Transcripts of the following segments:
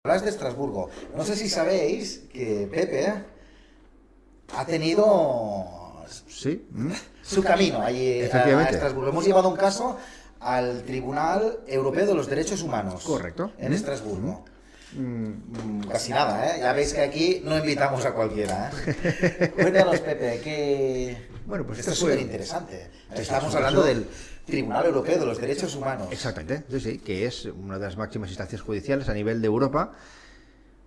Hablas de Estrasburgo. No sé si sabéis que Pepe ha tenido Sí, su camino allí a efectivamente. Estrasburgo. Hemos llevado un caso al Tribunal Europeo de los Derechos Humanos. Correcto. En Estrasburgo. Casi nada, ¿eh? Ya veis que aquí no invitamos a cualquiera, ¿eh? Cuéntanos, Pepe, que... Bueno, pues esto es este fue- súper interesante. Estamos un hablando caso- del Tribunal Europeo de los Derechos Humanos. Exactamente, sí, sí, que es una de las máximas instancias judiciales a nivel de Europa,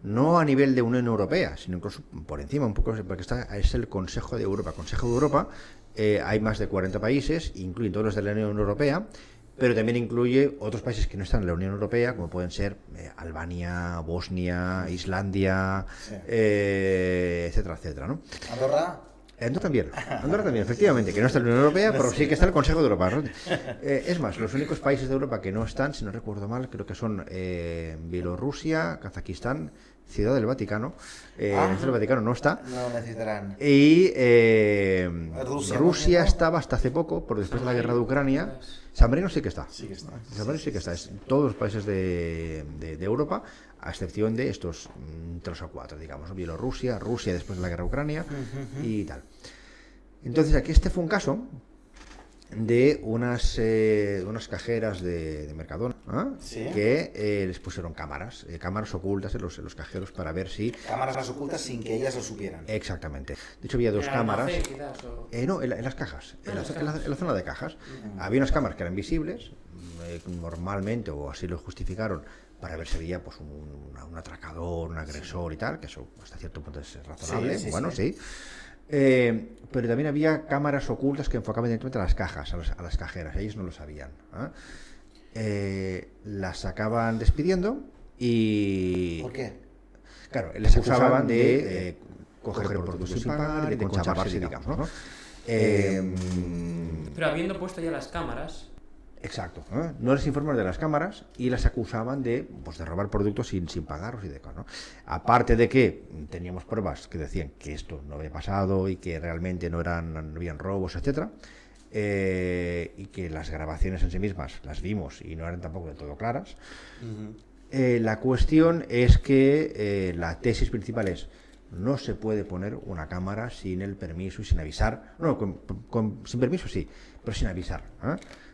no a nivel de Unión Europea, sino incluso por encima, un poco, porque es el Consejo de Europa. Consejo de Europa, hay más de 40 países, incluyen todos los de la Unión Europea, pero también incluye otros países que no están en la Unión Europea, como pueden ser Albania, Bosnia, Islandia, Sí. etcétera, etcétera, ¿no? Andorra. Andorra también, efectivamente, que no está en la Unión Europea, pero sí que está el Consejo de Europa, ¿no? Es más, los únicos países de Europa que no están, si no recuerdo mal, creo que son Bielorrusia, Kazajistán, Ciudad del Vaticano. Ciudad del Vaticano no está. No necesitarán. Y Rusia, ¿no? estaba hasta hace poco, por después de la guerra de Ucrania. San Marino sí que está. Sí que está. San Marino sí que está. Es todos los países de Europa, a excepción de estos 3 o 4, digamos, ¿no? Bielorrusia, Rusia después de la guerra de Ucrania y tal. Entonces aquí este fue un caso de unas cajeras de Mercadona, ¿ah? Sí. Que les pusieron cámaras ocultas en los cajeros para ver si... Cámaras más ocultas sin que ellas lo supieran. Exactamente. De hecho había dos En el cámaras. almacén, quizás, o... No, en las cajas, Ah, en la zona de cajas. Había unas cámaras que eran visibles, normalmente, o así lo justificaron, para ver si había pues un atracador, un agresor y tal, que eso hasta cierto punto es razonable. Sí. Sí. Pero también había cámaras ocultas que enfocaban directamente a las cajas, a las cajeras. Ellos no lo sabían. Las acaban despidiendo y... ¿Por qué? Claro, les acusaban de coger productos sin pagar y de conchavarse, digamos, ¿no? Pero habiendo puesto ya las cámaras, Exacto. No les informaron de las cámaras y las acusaban de robar productos sin pagarlos y de cosas, ¿no? Aparte de que teníamos pruebas que decían que esto no había pasado y que realmente no habían robos, etcétera, y que las grabaciones en sí mismas las vimos y no eran tampoco del todo claras. La cuestión es que la tesis principal es: no se puede poner una cámara sin el permiso y sin avisar. No, sin permiso sí, pero sin avisar.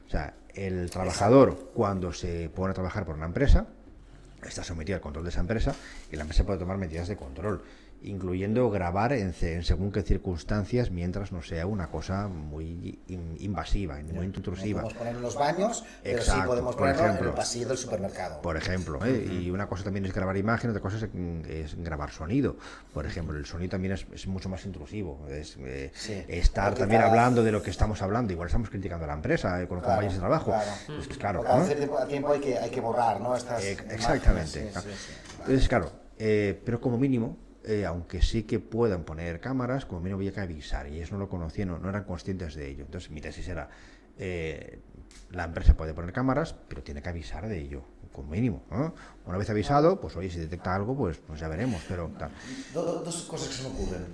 O sea, el trabajador, cuando se pone a trabajar por una empresa, está sometido al control de esa empresa y la empresa puede tomar medidas de control, incluyendo grabar en según qué circunstancias, mientras no sea una cosa muy invasiva, muy intrusiva. No podemos poner en los baños, pero sí Exacto, podemos por ponerlo en ejemplo. el pasillo del supermercado. Por ejemplo, y una cosa también es grabar imagen, otra cosa es grabar sonido. Por ejemplo, el sonido también es mucho más intrusivo. Estar Porque también cada- hablando de lo que estamos hablando, igual estamos criticando a la empresa con los compañeros de trabajo. Pues claro, Porque ¿no? a tiempo hay que borrar, ¿no? Estas Exactamente. imágenes, sí. Entonces, claro, pero como mínimo, aunque sí que puedan poner cámaras, como mínimo había que avisar, y ellos no lo conocían, no eran conscientes de ello. Entonces mi tesis era, la empresa puede poner cámaras, pero tiene que avisar de ello, como mínimo, ¿no? Una vez avisado, pues oye, si detecta algo, pues ya veremos, pero tal. Dos cosas que se me ocurren.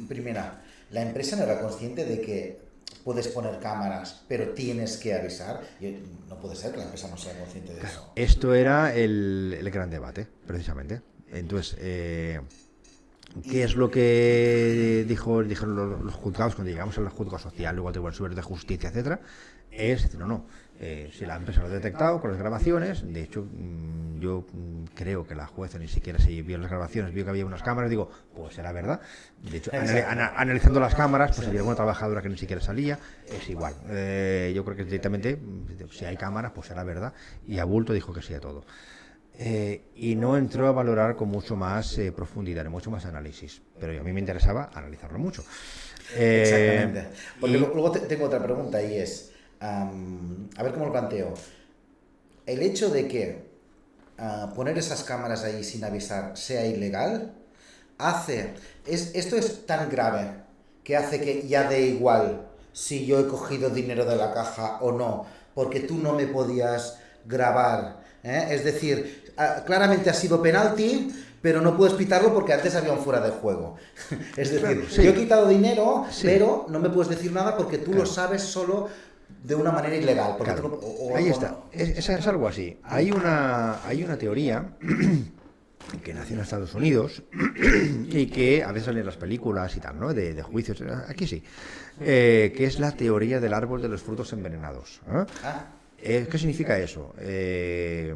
Primera, la empresa no era consciente de que puedes poner cámaras, pero tienes que avisar. No puede ser que la empresa no sea consciente de eso. Esto era el gran debate, precisamente. Entonces, ¿qué es lo que dijeron los juzgados cuando llegamos al juzgado social, luego al Tribunal Superior de Justicia, etcétera? Es decir, no. Si la empresa lo ha detectado con las grabaciones, de hecho, yo creo que la jueza ni siquiera se vio las grabaciones, vio que había unas cámaras, digo, pues era verdad. De hecho, analizando las cámaras, pues había alguna trabajadora que ni siquiera salía, es igual. Yo creo que directamente, si hay cámaras, pues era verdad. Y Abulto dijo que sí a todo. Y no entró a valorar con mucho más profundidad, mucho más análisis. Pero a mí me interesaba analizarlo mucho. Exactamente. Porque luego tengo otra pregunta y es, a ver cómo lo planteo. El hecho de que poner esas cámaras ahí sin avisar sea ilegal, esto es tan grave que hace que ya dé igual si yo he cogido dinero de la caja o no, porque tú no me podías grabar. Es decir, claramente ha sido penalti, pero no puedes pitarlo porque antes había un fuera de juego. Es decir, Claro, sí. yo he quitado dinero, Sí. pero no me puedes decir nada porque tú lo sabes solo de una manera ilegal. Porque Claro, tú no- ahí está. Es algo así. Hay una teoría que nació en Estados Unidos y que a veces salen en las películas y tal, ¿no? De juicios, aquí sí, que es la teoría del árbol de los frutos envenenados. ¿Qué significa eso? Que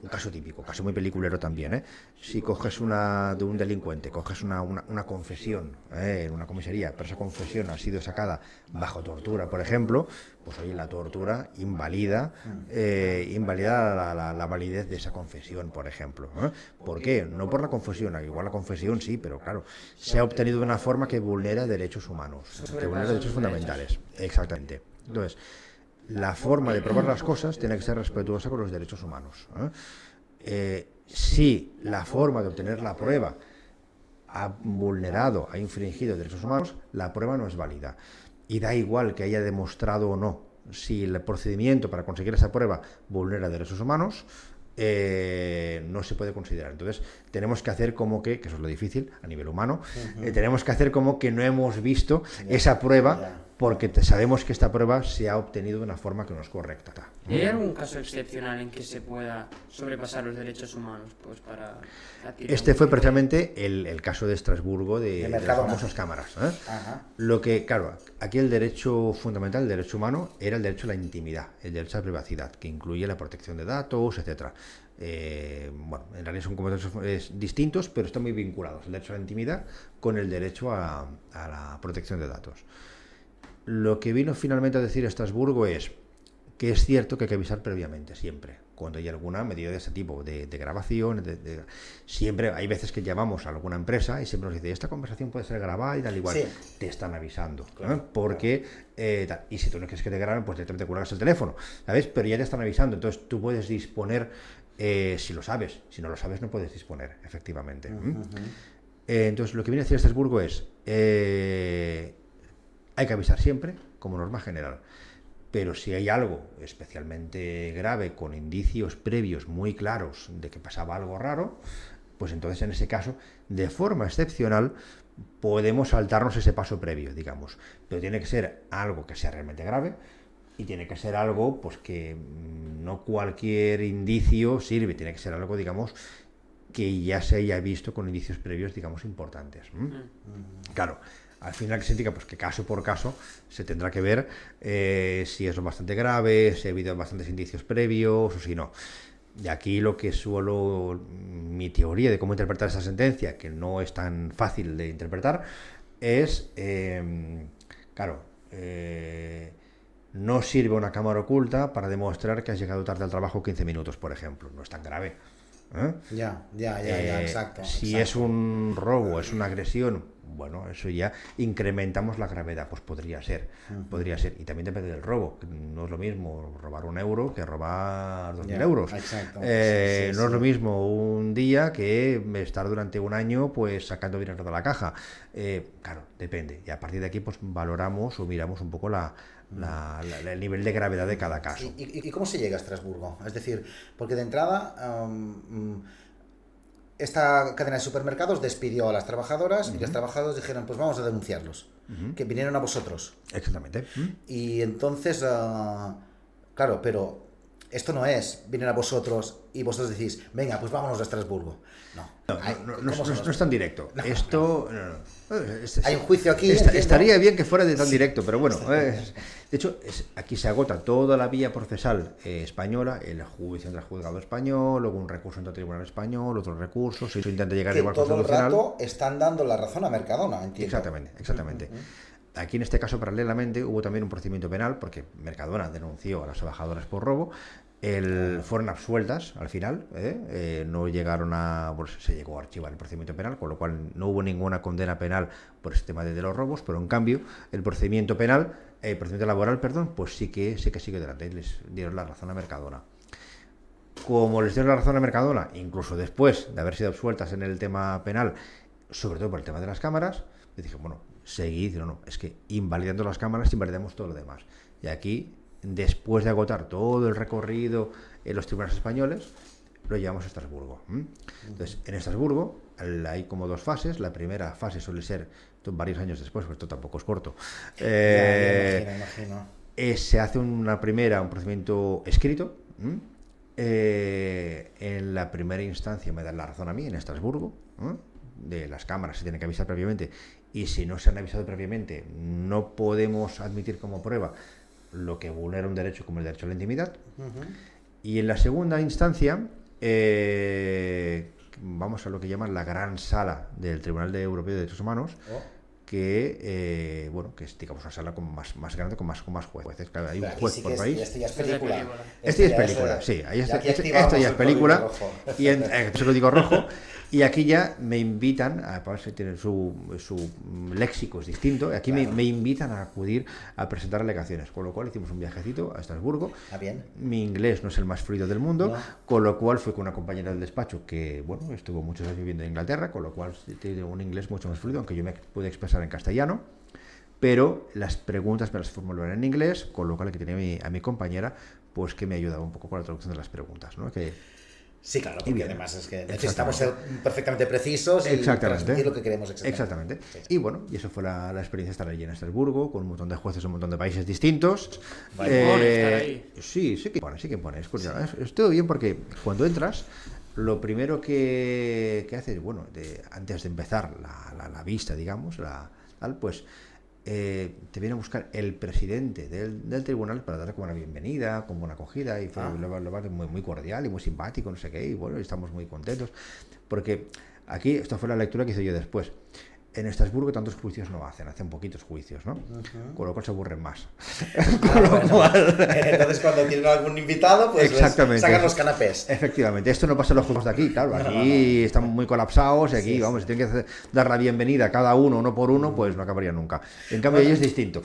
un caso típico, caso muy peliculero también, si coges de un delincuente, coges una confesión en una comisaría, pero esa confesión ha sido sacada bajo tortura, por ejemplo, pues oye, la tortura invalida la validez de esa confesión, por ejemplo. ¿Por qué? No por la confesión, igual la confesión sí, pero claro, se ha obtenido de una forma que vulnera derechos humanos, que vulnera derechos fundamentales. Exactamente. Entonces, la forma de probar las cosas tiene que ser respetuosa con los derechos humanos. Si la forma de obtener la prueba ha vulnerado, ha infringido derechos humanos, la prueba no es válida. Y da igual que haya demostrado o no. Si el procedimiento para conseguir esa prueba vulnera derechos humanos, no se puede considerar. Entonces, tenemos que hacer como que eso es lo difícil a nivel humano, tenemos que hacer como que no hemos visto esa prueba, porque sabemos que esta prueba se ha obtenido de una forma que no es correcta. ¿Hay algún caso excepcional en que se pueda sobrepasar los derechos humanos pues para adquirir Este fue precisamente el caso de Estrasburgo de las Mercadona. famosas cámaras. Lo que, claro, aquí el derecho fundamental, el derecho humano, era el derecho a la intimidad, el derecho a la privacidad, que incluye la protección de datos, etcétera. Bueno, en realidad son conceptos distintos, pero están muy vinculados, el derecho a la intimidad con el derecho a la protección de datos. Lo que vino finalmente a decir Estrasburgo es que es cierto que hay que avisar previamente, siempre, cuando hay alguna medida de ese tipo, de grabación, siempre hay veces que llamamos a alguna empresa y siempre nos dice, esta conversación puede ser grabada y tal igual, Sí. te están avisando, Claro, porque, y si tú no quieres que te graben, pues directamente cuelgas el teléfono, ¿sabes? Pero ya te están avisando, entonces tú puedes disponer, si lo sabes, si no lo sabes no puedes disponer, efectivamente. Entonces lo que viene a decir Estrasburgo es, hay que avisar siempre, como norma general. Pero si hay algo especialmente grave, con indicios previos muy claros de que pasaba algo raro, pues entonces en ese caso, de forma excepcional, podemos saltarnos ese paso previo, digamos. Pero tiene que ser algo que sea realmente grave y tiene que ser algo pues que no cualquier indicio sirve, tiene que ser algo, digamos, que ya se haya visto con indicios previos, digamos, importantes. Claro. Al final, que se indica pues que caso por caso se tendrá que ver si es lo bastante grave, si ha habido bastantes indicios previos o si no. Y aquí lo que mi teoría de cómo interpretar esa sentencia, que no es tan fácil de interpretar, es, claro, no sirve una cámara oculta para demostrar que has llegado tarde al trabajo 15 minutos, por ejemplo. No es tan grave. Ya, exacto. Si es un robo, es una agresión, bueno, eso ya incrementamos la gravedad, pues podría ser. Y también depende del robo. No es lo mismo robar 1 euro que robar 2.000 euros. Exacto. No es lo mismo un día que estar durante un año pues sacando dinero de la caja. Claro, depende. Y a partir de aquí pues valoramos o miramos un poco el nivel de gravedad de cada caso. ¿Y cómo se llega a Estrasburgo? Es decir, porque de entrada esta cadena de supermercados despidió a las trabajadoras y las trabajadoras dijeron, pues vamos a denunciarlos, que vinieron a vosotros. Exactamente. Y entonces, claro, pero esto no es, vienen a vosotros y vosotros decís, venga, pues vámonos a Estrasburgo. No es tan directo. Hay un juicio aquí. Estaría bien que fuera de tan directo, pero bueno. De hecho, aquí se agota toda la vía procesal española, el juicio ante el juzgado español, luego un recurso ante el tribunal español, otros recursos, y se intenta llegar igual todo el constitucional. rato están dando la razón a Mercadona, entiendo. Exactamente. Aquí en este caso, paralelamente, hubo también un procedimiento penal, porque Mercadona denunció a las trabajadoras por robo. Fueron absueltas al final, no llegaron se llegó a archivar el procedimiento penal, con lo cual no hubo ninguna condena penal por este tema de los robos, pero en cambio el procedimiento laboral, pues sí que sigue adelante, y les dieron la razón a Mercadona. Como les dieron la razón a Mercadona, incluso después de haber sido absueltas en el tema penal, sobre todo por el tema de las cámaras, les dije, bueno, seguid, es que invalidando las cámaras invalidamos todo lo demás. Y aquí, después de agotar todo el recorrido en los tribunales españoles, lo llevamos a Estrasburgo. Entonces, en Estrasburgo hay como 2 fases. La primera fase suele ser varios años después, porque esto tampoco es corto. Imagino. Se hace un procedimiento escrito, En la primera instancia me dan la razón a mí en Estrasburgo, ¿eh? De las cámaras se tienen que avisar previamente, y si no se han avisado previamente no podemos admitir como prueba lo que vulnera un derecho como el derecho a la intimidad. Y en la segunda instancia vamos a lo que llaman la gran sala del Tribunal Europeo de Derechos Humanos, que bueno, que es, digamos, una sala más grande con más jueces. Claro, hay un juez por país. Esto ya es película. Esto ya es película, sí. Esto ya es película. Y es el código rojo. Y aquí ya me invitan, aparte tienen su léxico es distinto, aquí claro. me invitan a acudir a presentar alegaciones, con lo cual hicimos un viajecito a Estrasburgo. Bien. Mi inglés no es el más fluido del mundo, con lo cual fui con una compañera del despacho que, bueno, estuvo muchos años viviendo en Inglaterra, con lo cual tiene un inglés mucho más fluido, aunque yo me pude expresar en castellano, pero las preguntas me las formularon en inglés, con lo cual que tenía a mi compañera, pues que me ayudaba un poco con la traducción de las preguntas, ¿no? Sí, claro, porque además es que necesitamos ser perfectamente precisos y transmitir lo que queremos exactamente. Sí. Y bueno, y eso fue la experiencia de estar allí en Estrasburgo, con un montón de jueces, un montón de países distintos. Sí que pone. Estuvo bien porque cuando entras, lo primero que haces, bueno, antes de empezar la vista, digamos, pues te viene a buscar el presidente del tribunal para darle como una bienvenida, como una acogida, y fue muy cordial y muy simpático, no sé qué, y bueno, estamos muy contentos, porque aquí, esto fue la lectura que hice yo después. En Estrasburgo tantos juicios no hacen poquitos juicios, ¿no? Con lo cual se aburren más. Entonces cuando tienen algún invitado, pues sacan los canapés. Efectivamente, esto no pasa en los juegos de aquí, claro, aquí están muy colapsados y aquí, vamos, si tienen que dar la bienvenida a cada uno por uno, pues no acabaría nunca. En cambio, ahí es distinto.